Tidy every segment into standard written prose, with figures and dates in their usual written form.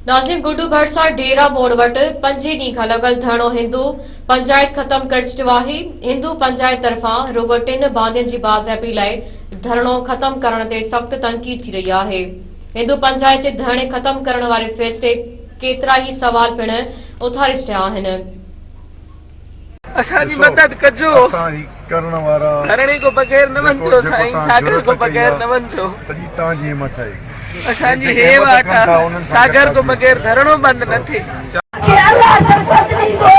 नाज़िम गुड्डू भरसा डेरा मोड़ वट 5 ॾींहं खां लॻल धरणो हिंदू पंचायत ख़त्म करे छॾियो आहे। हिंदू पंचायत तरफ़ां रुॻो 3 बांदियुनि जी बाज़ाइपी लाइ धरणो ख़त्म करण ते सख़्त तनक़ीद थी रही आहे। हिंदू पंचायत जे धरणे ख़त्म करण वारे फ़ैसिले केतिरा ई सवाल पिण उथारे छॾिया आहिनि। असांजी मदद कजो, करण वारा धरणे को बगैर न वञो साईं, सागर को बगैर न वञो। सॼी तव्हांजी हिमत आहे। असांजी हे वाट आहे, सागर को बगैर धरणो बंद न थिए। अल्लाह सरपंच ॾींदो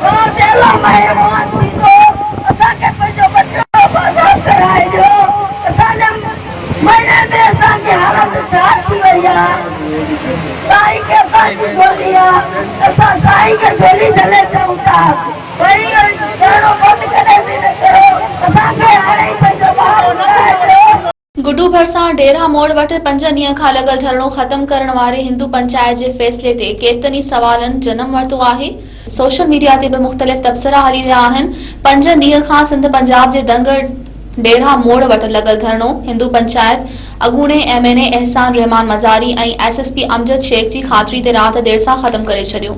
और अल्लाह मेहमान ॾींदो, असांखे पंहिंजो बचाव आज़ाद कराइजो। असांजा महीने में असांजी हालत छा थी वई आहे, साईं खे असांजी झोली आहे, असां साईं खे झोली झले चऊं था, वरी धरणो बंदि करे बि न कयो। असांखे हाणे ई पंहिंजो ॿार कराइजो। गुड्डू भरसां डेरा मोड़ वट 5 ॾींहं खां लॻल धरणो ख़त्म करण वारे हिंदू पंचायत जे फ़ैसिले ते केतिरनि सवालनि जनम वरितो आहे। सोशल मीडिया ते बि मुख़्तलिफ़ तबसरा हली रहिया आहिनि। 5 ॾींहं खां सिंध पंजाब जे दंग डेरा मोड़ वट लॻल धरणो हिंदू पंचायत अॻूणे MNA एहसान रहमान मज़ारी ऐं SSP अमजद शेख जी ख़ातिरी ते राति देर सां ख़त्म करे छॾियो।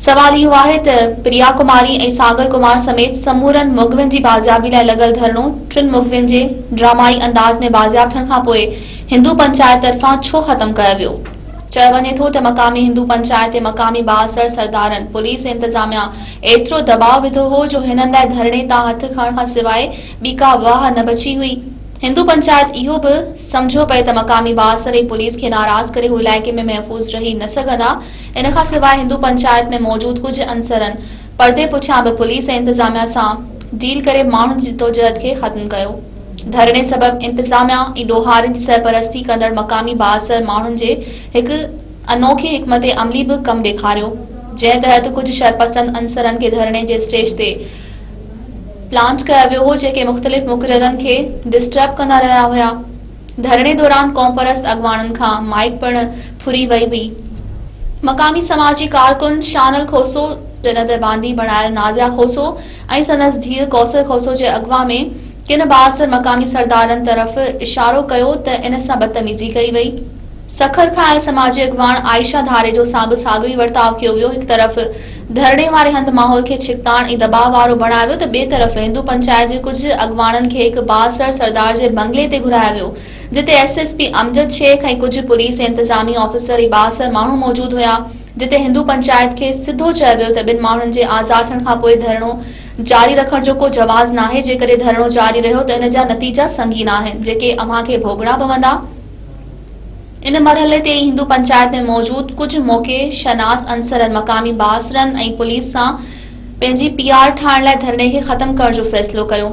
सवाल इहो आहे त प्रिया कुमारी ऐं सागर कुमार समेत समूरनि मुग़वियुनि जी बाज़ियाबी लाइ लॻल धरणो 3 मुग़वियुनि जे ड्रामाई अंदाज़ में बाज़ियाब थियण खां पोइ हिंदू पंचायत तरफ़ां छो ख़त्म कयो वियो। चयो वञे थो त मक़ामी हिंदू पंचायत ते मक़ामी बाअसर सरदारनि पुलिस ऐं इंतज़ामिया एतिरो दबाव विधो हो जो हिननि लाइ धरणे तां हथ खणण खां सवाइ ॿी का वाह न बची हुई। हिंदू पंचायत इहो बि समझो पए त मक़ामी बाअसर ऐं पुलिस खे नाराज़ करे हू इलाइक़े में महफ़ूज़ रही न सघंदा। इन खां सवाइ हिंदू पंचायत में मौजूद कुझु अंसरनि पर्दे पुठियां बि पुलिस ऐं इंतज़ामिया सां डील करे माण्हुनि जी जदोजहद खे ख़त्म कयो। धरणे सबबि इंतज़ामिया ऐं ॾोहारियुनि जी सरपरस्ती कंदड़ मक़ामी बाअसर माण्हुनि जे हिकु अनोखे हिकमत अमली बि कमु ॾेखारियो, जंहिं तहत कुझु शरपसंद अंसरनि खे धरणे जे स्टेज ते प्लांट कयो वियो हो, जेके मुख़्तलिफ़ मुक़ररनि खे डिस्टर्ब कंदा रहिया हुआ। धरणे दौरान क़ौमपरस्त अॻवाननि खां माइक पिणु फुरी वई हुई। मक़ामी समाजी कारकुन शानल खोसो, जन्नत बांदी बणायल नाज़िया खोसो ऐं संदसि धीअ कौसर खोसो जे अगवा में किन बाअसर मक़ामी सरदारनि तरफ़ इशारो कयो त इन सां बदतमीज़ी कई वई। सखर खां आयल समाजी अॻवान आयशा धारे जो सां बि साॻियो ई वर्ताव कयो वियो। हिकु तरफ़ धरणे वारे हंधि माहौल खे छिकताण ऐं दबाव वारो बणायो वियो त ॿिए तरफ़ हिंदू पंचायत जे कुझु अॻवाननि खे हिकु बाअसर सरदार जे बंगले ते घुरायो वियो, जिते SSP अमजद शेख ऐं कुझु पुलिस ऐं इंतज़ामी ऑफिसर ऐं बाअसर माण्हू मौजूद हुआ, जिते हिंदू पंचायत खे सिधो चयो वियो त ॿिनि माण्हुनि जे आज़ाद थियण खां पोइ धरणो जारी रखण जो को जवाज़ नाहे। जेकॾहिं धरणो जारी रहियो त इन जा नतीजा संगीन आहिनि, जेके अव्हां खे भोगणा पवंदा। इन मरहले ते हिंदू पंचायत में मौजूद कुझु मौक़े शनास अंसरनि मक़ामी बाअसरनि ऐं पुलिस सां पंहिंजी PR ठाहिण लाइ धरणे खे ख़त्म करण जो फ़ैसिलो कयो।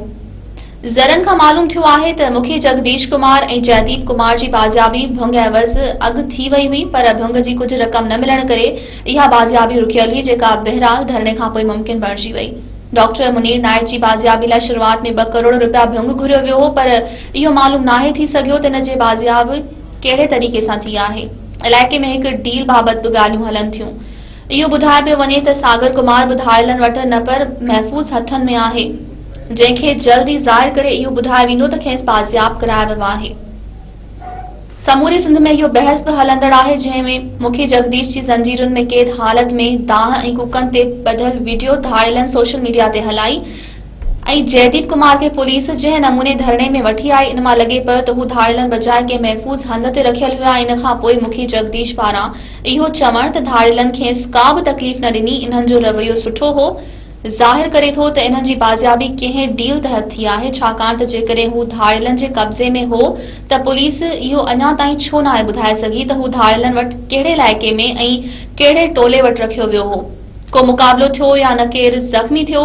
ज़रनि खां मालूम थियो आहे त मुखी जगदीश कुमार ऐं जयदीप कुमार जी बाज़ियाबी भुंग एवज़ अॻु थी वई हुई, पर भुंग जी कुझु रक़म न मिलण करे इहा बाज़ियाबी रुकियल हुई, जेका बहरहाल धरणे खां पोइ मुमकिन बणिजी वई। डॉक्टर मुनीर नाइक जी बाज़ियाबी लाइ शुरूआत में 2 करोड़ रुपया भुंग घुरियो वियो हो, पर इहो मालूम नाहे थी सघियो त इन जे बाज़ियाबी कहिड़े तरीक़े सां थी आहे। इलाइक़े में हिकु डील बाबति बि ॻाल्हियूं हलनि थियूं। इहो ॿुधाए पियो वञे त सागर कुमार बि धाड़ियलनि वटि न पर महफ़ूज़ हथनि में आहे, जंहिंखे जल्द ई ज़ाहिर करे इहो ॿुधायो वेंदो त खेसि बाज़ियाब करायो वियो आहे। समूरी सिंध में इहो बहस बि हलंदड़ आहे, जंहिं में मुखी जगदीश जी ज़ंजीरुनि में क़ैद हालत में दाह ऐं कुकनि ते ॿधल वीडियो धाड़ियलनि सोशल मीडिया ते हलाई ऐं जयदीप कुमार खे पुलिस जंहिं नमूने धरणे में वठी आई, इन मां लॻे पियो त हू धाड़ियलनि बजाए के महफ़ूज़ हंध ते रखियल हुआ। इन खां पोइ मुखी जगदीश पारां इहो चवण त धाड़ियलनि खेसि का बि तकलीफ़ न ॾिनी इन्हनि जो रवैयो सुठो हो, ज़ाहिर करे थो त इन्हनि जी बाज़ियाबी कंहिं डील तहत थी आहे, छाकाणि त जेकॾहिं हू धाड़ियलनि जे कब्ज़े में हो त पुलिस इहो अञा ताईं छो नाहे ॿुधाए सघी त हू धाड़ियलनि वटि कहिड़े इलाइक़े में ऐं कहिड़े टोले वटि रखियो वियो हो। को मुक़ाबिलो थियो या न केरु ज़ख़्मी थियो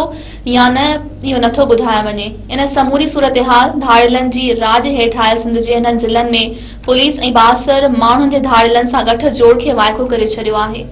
या न, इहो नथो ॿुधायो वञे। इन समूरी सूरतहाल धाड़ियलनि जी राॼ हेठि आयल सिंध जे हिननि ज़िलनि में पुलिस ऐं बाअसर माण्हुनि जे धाड़ियलनि सां गठ जोड़ खे वाइको करे छॾियो आहे।